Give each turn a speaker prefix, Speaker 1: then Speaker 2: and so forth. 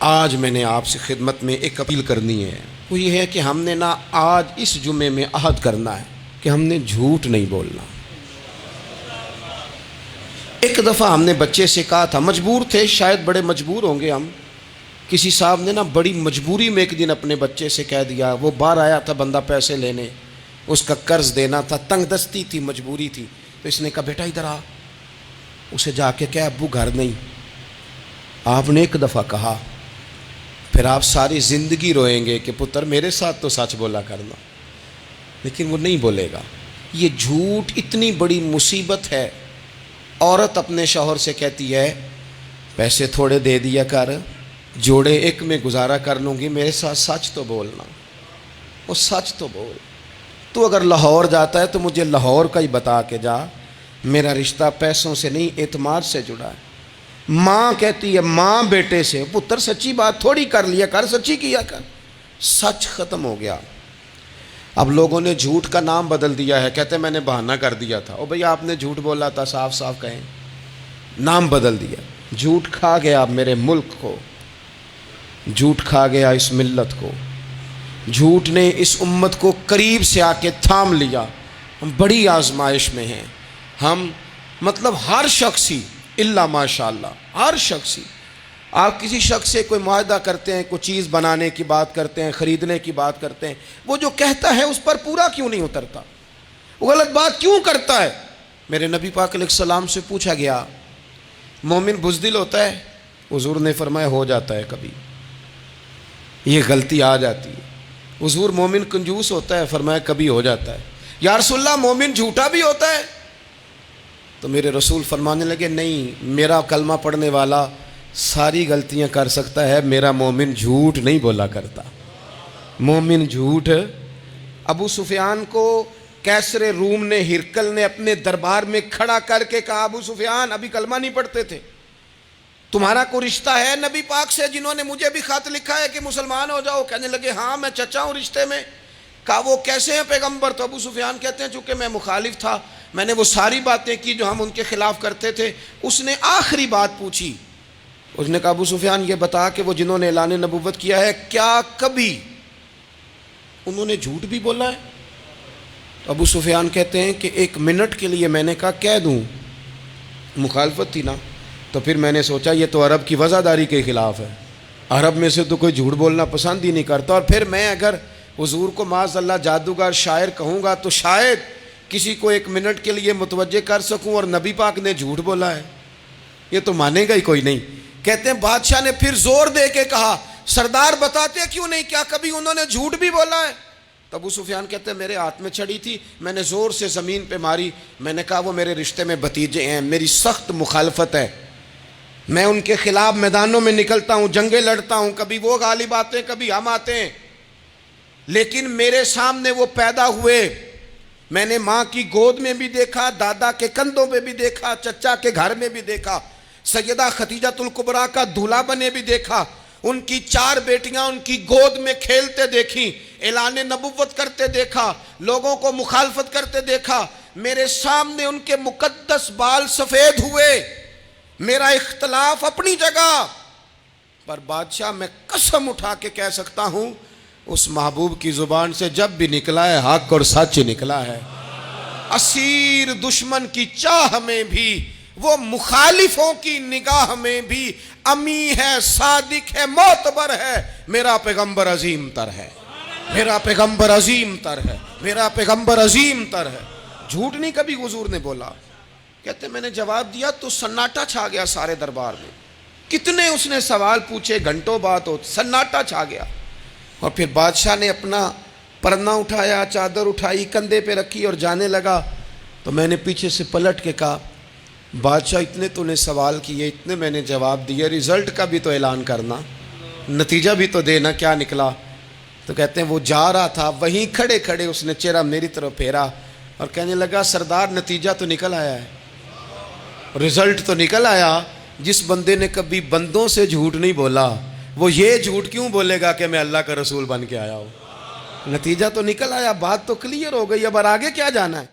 Speaker 1: آج میں نے آپ سے خدمت میں ایک اپیل کرنی ہے، وہ یہ ہے کہ ہم نے نا آج اس جمعے میں عہد کرنا ہے کہ ہم نے جھوٹ نہیں بولنا۔ ایک دفعہ ہم نے بچے سے کہا تھا، مجبور تھے، شاید بڑے مجبور ہوں گے ہم، کسی صاحب نے نا بڑی مجبوری میں ایک دن اپنے بچے سے کہہ دیا، وہ باہر آیا تھا بندہ پیسے لینے، اس کا قرض دینا تھا، تنگ دستی تھی، مجبوری تھی، تو اس نے کہا بیٹا ادھر آ، اسے جا کے کہا ابو گھر نہیں۔ آپ نے ایک دفعہ کہا، پھر آپ ساری زندگی روئیں گے کہ پتر میرے ساتھ تو سچ بولا کرنا، لیکن وہ نہیں بولے گا۔ یہ جھوٹ اتنی بڑی مصیبت ہے۔ عورت اپنے شوہر سے کہتی ہے پیسے تھوڑے دے دیا کر، جوڑے ایک میں گزارا کر لوں گی، میرے ساتھ سچ تو بولنا، وہ سچ تو بول۔ تو اگر لاہور جاتا ہے تو مجھے لاہور کا ہی بتا کے جا، میرا رشتہ پیسوں سے نہیں اعتماد سے جڑا ہے۔ ماں کہتی ہے، ماں بیٹے سے، پتر سچی بات تھوڑی کر لیا کر، سچی کیا کر۔ سچ ختم ہو گیا۔ اب لوگوں نے جھوٹ کا نام بدل دیا ہے، کہتے ہیں میں نے بہانہ کر دیا تھا۔ او بھئی آپ نے جھوٹ بولا تھا، صاف صاف کہیں، نام بدل دیا۔ جھوٹ کھا گیا میرے ملک کو، جھوٹ کھا گیا اس ملت کو، جھوٹ نے اس امت کو قریب سے آ کے تھام لیا۔ ہم بڑی آزمائش میں ہیں، ہم مطلب ہر شخصی الا ماشاءاللہ، ہر شخصی، آپ کسی شخص سے کوئی معاہدہ کرتے ہیں، کوئی چیز بنانے کی بات کرتے ہیں، خریدنے کی بات کرتے ہیں، وہ جو کہتا ہے اس پر پورا کیوں نہیں اترتا؟ وہ غلط بات کیوں کرتا ہے؟ میرے نبی پاک علیہ السلام سے پوچھا گیا مومن بزدل ہوتا ہے؟ حضور نے فرمایا ہو جاتا ہے کبھی، یہ غلطی آ جاتی ہے۔ حضور مومن کنجوس ہوتا ہے؟ فرمایا کبھی ہو جاتا ہے۔ یا رسول اللہ مومن جھوٹا بھی ہوتا ہے؟ تو میرے رسول فرمانے لگے نہیں، میرا کلمہ پڑھنے والا ساری غلطیاں کر سکتا ہے، میرا مومن جھوٹ نہیں بولا کرتا۔ مومن جھوٹ۔ ابو سفیان کو کیسر روم نے، ہرقل نے اپنے دربار میں کھڑا کر کے کہا ابو سفیان ابھی کلمہ نہیں پڑھتے تھے، تمہارا کوئی رشتہ ہے نبی پاک سے جنہوں نے مجھے بھی خط لکھا ہے کہ مسلمان ہو جاؤ؟ کہنے لگے ہاں میں چچا ہوں رشتے میں۔ کہا وہ کیسے ہیں پیغمبر؟ تو ابو سفیان کہتے ہیں چونکہ میں مخالف تھا، میں نے وہ ساری باتیں کی جو ہم ان کے خلاف کرتے تھے۔ اس نے آخری بات پوچھی، اس نے کہا ابو سفیان یہ بتا کہ وہ جنہوں نے اعلان نبوت کیا ہے کیا کبھی انہوں نے جھوٹ بھی بولا ہے؟ تو ابو سفیان کہتے ہیں کہ ایک منٹ کے لیے میں نے کہا کہہ دوں، مخالفت تھی نا، تو پھر میں نے سوچا یہ تو عرب کی وزاداری کے خلاف ہے، عرب میں سے تو کوئی جھوٹ بولنا پسند ہی نہیں کرتا، اور پھر میں اگر حضور کو معاذ اللہ جادوگر شاعر کہوں گا تو شاید کسی کو ایک منٹ کے لیے متوجہ کر سکوں، اور نبی پاک نے جھوٹ بولا ہے، یہ تو مانے گا ہی کوئی نہیں۔ کہتے ہیں بادشاہ نے پھر زور دے کے کہا سردار بتاتے کیوں نہیں، کیا کبھی انہوں نے جھوٹ بھی بولا ہے؟ تو ابو سفیان کہتے ہیں میرے ہاتھ میں چھڑی تھی، میں نے زور سے زمین پہ ماری، میں نے کہا وہ میرے رشتے میں بھتیجے ہیں، میری سخت مخالفت ہے، میں ان کے خلاف میدانوں میں نکلتا ہوں، جنگیں لڑتا ہوں، کبھی وہ غالب آتے ہیں کبھی ہم آتے ہیں، لیکن میرے سامنے وہ پیدا ہوئے، میں نے ماں کی گود میں بھی دیکھا، دادا کے کندھوں پہ بھی دیکھا، چچا کے گھر میں بھی دیکھا، سیدہ خدیجہ الکبریٰ کا دولہا بنے بھی دیکھا، ان کی 4 بیٹیاں ان کی گود میں کھیلتے دیکھیں، اعلان نبوت کرتے دیکھا، لوگوں کو مخالفت کرتے دیکھا، میرے سامنے ان کے مقدس بال سفید ہوئے، میرا اختلاف اپنی جگہ، پر بادشاہ میں قسم اٹھا کے کہہ سکتا ہوں اس محبوب کی زبان سے جب بھی نکلا ہے حق اور سچ نکلا ہے۔ اسیر دشمن کی چاہ میں بھی، وہ مخالفوں کی نگاہ میں بھی امی ہے، صادق ہے، معتبر ہے، میرا پیغمبر عظیم تر ہے، میرا پیغمبر عظیم تر ہے، میرا پیغمبر عظیم تر ہے۔ جھوٹ نہیں کبھی حضور نے بولا۔ کہتے میں نے جواب دیا تو سناٹا چھا گیا سارے دربار میں، کتنے اس نے سوال پوچھے، گھنٹوں بات ہو، سناٹا چھا گیا، اور پھر بادشاہ نے اپنا پرنا اٹھایا، چادر اٹھائی، کندھے پہ رکھی اور جانے لگا، تو میں نے پیچھے سے پلٹ کے کہا بادشاہ اتنے تو نے سوال کیے، اتنے میں نے جواب دیے، رزلٹ کا بھی تو اعلان کرنا، نتیجہ بھی تو دینا، کیا نکلا؟ تو کہتے ہیں وہ جا رہا تھا، وہیں کھڑے کھڑے اس نے چہرہ میری طرف پھیرا اور کہنے لگا سردار نتیجہ تو نکل آیا ہے، رزلٹ تو نکل آیا۔ جس بندے نے کبھی بندوں سے جھوٹ نہیں بولا وہ یہ جھوٹ کیوں بولے گا کہ میں اللہ کا رسول بن کے آیا ہوں؟ نتیجہ تو نکل آیا، بات تو کلیئر ہو گئی، اب آگے کیا جانا ہے؟